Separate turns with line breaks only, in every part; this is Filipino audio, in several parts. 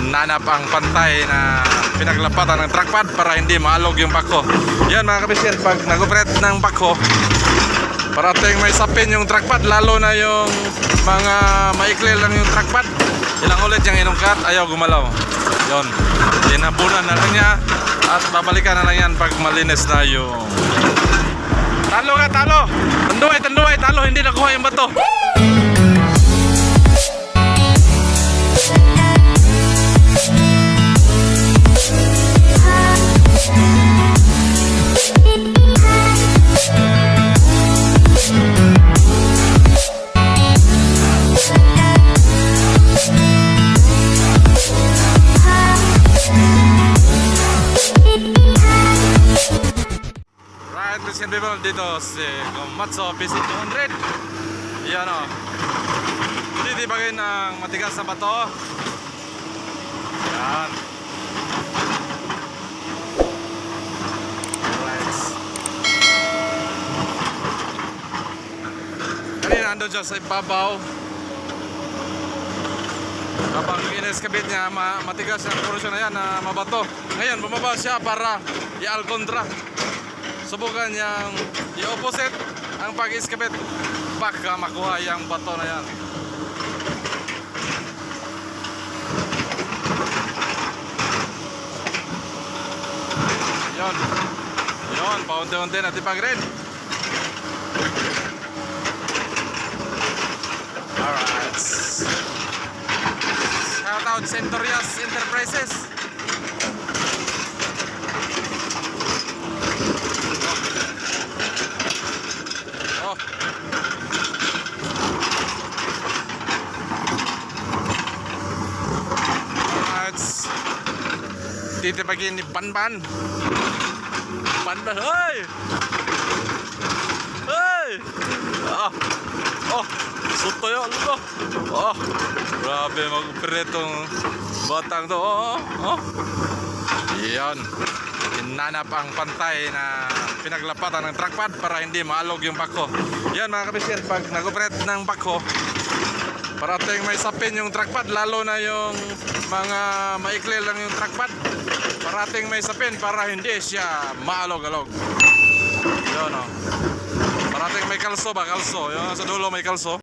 hinanap ang pantay na pinaglapatan ng trackpad para hindi maalog yung bako. Yan mga kabisyan, pag nag-operate ng bako, parating may sapin yung trackpad, lalo na yung mga maikli lang yung trackpad. Ilang ulit yung inungkat, ayaw gumalaw. Yon, hinabunan na lang niya at babalikan na lang yan pag malinis na yung... Talo ka, talo! Tanduay, talo, hindi nakuha yung bato. People dito si Komatsu PC200. Yan o, titibagin ang matigas na bato. Yan. Alright. Kanina andun siya sa ibabaw. Kapag in-excavate niya, matigas yung porosyon na yan na mabato. Ngayon bumaba siya para i-alcontra. Subukan niyang i-opposite ang pag-excavate, baka makuha yung bato na yan. Yon, paunti-unti na tipag rin. Alright. Shout out Centurias Enterprises. Titipagin ni Banban. Banban, hey! Hey! Suto yun, ano? Grabe mag-operate tong batang to. Yan. Hinanap ang pantay na pinaglapatan ng trackpad para hindi maalog yung bako. Yan mga kabisyan, pag nag-operate ng bako, parating may sapin yung trackpad, lalo na yung mga maikli lang yung trackpad. Parating may sapin para hindi siya maalog-alog. Yun o. Parating may kalso ba? Kalso. Yun, sa dulo may kalso.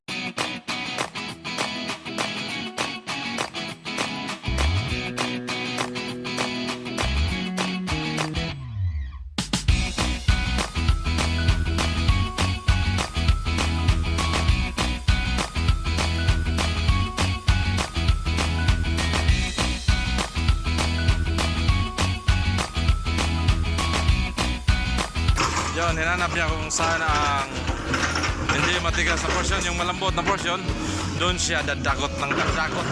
Yun, hinanap niya kung saan ang hindi matigas na portion, yung malambot na portion. Doon siya dadakot ng dadakot.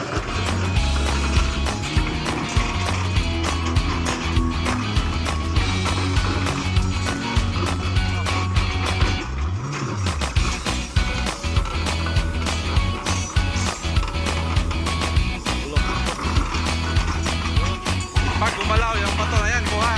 Pag gumalaw yung bato na yan, kuha.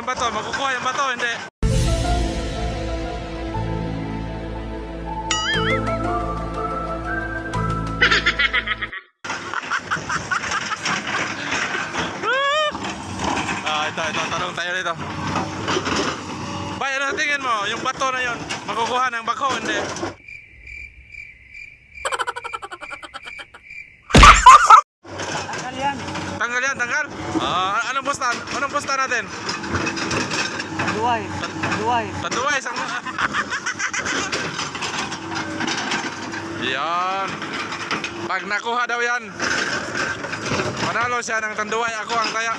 yung bato. Makukuha yung bato, hindi. Ito, tanong tayo dito. Bay, ano tingin mo? Yung bato na yun, makukuha ng bako, hindi?
Tanggal yan.
Tanggal yan, tanggal? Anong pusta? Anong pusta natin?
Tanduay. Tanduay.
Tanduay, isang... Yan. Pag nakuha daw yan, panalo siya ng tanduay. Ako ang taya.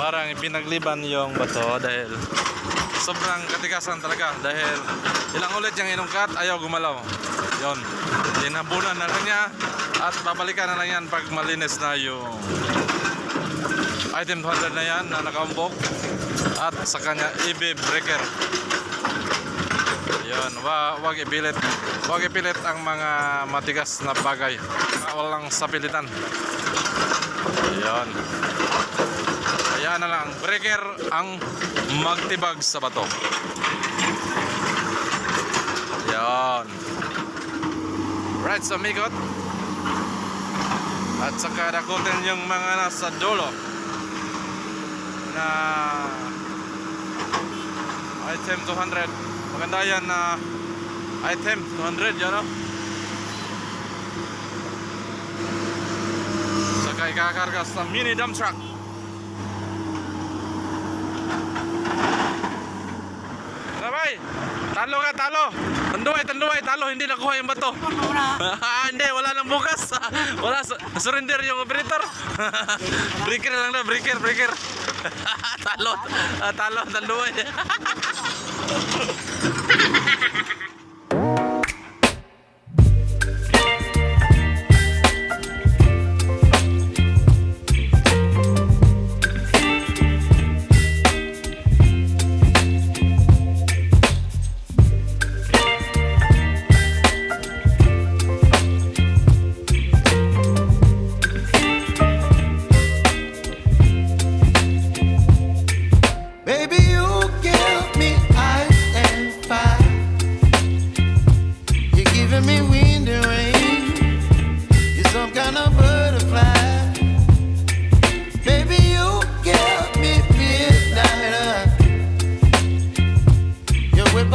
Parang pinagliban yung bato dahil sobrang katigasan talaga dahil ilang ulit yung inungkat, ayaw gumalaw. Yon, tinabunan na lang niya at babalikan na lang yan pag malinis na yung item 200 na yan na nakaumbok at sa kanya i-breaker. Yon, wag ipilit ang mga matigas na bagay, walang sapilitan. Yon, kaya na lang, breaker ang magtibag sa bato. Yan. Right sa migot. At saka dakutin yung mga nasa dulo na item 200. Maganda yan na item 200, yan o. Saka ikakarga sa mini dump truck. Sabay, talo ka, talo. Tanduay, talo. Hindi nakuha yung bato. Hindi, wala nang bukas. Wala, surrender yung operator. Breaker lang na, breaker. Talo, tanduay.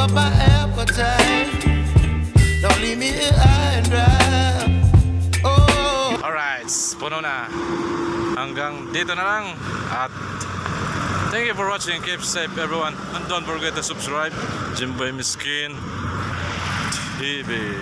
My appetite. Don't leave me here high and dry. Oh.
Alright, puno na. Hanggang dito na lang. At thank you for watching. Keep safe everyone. And don't forget to subscribe. Jimboy Miskin TV.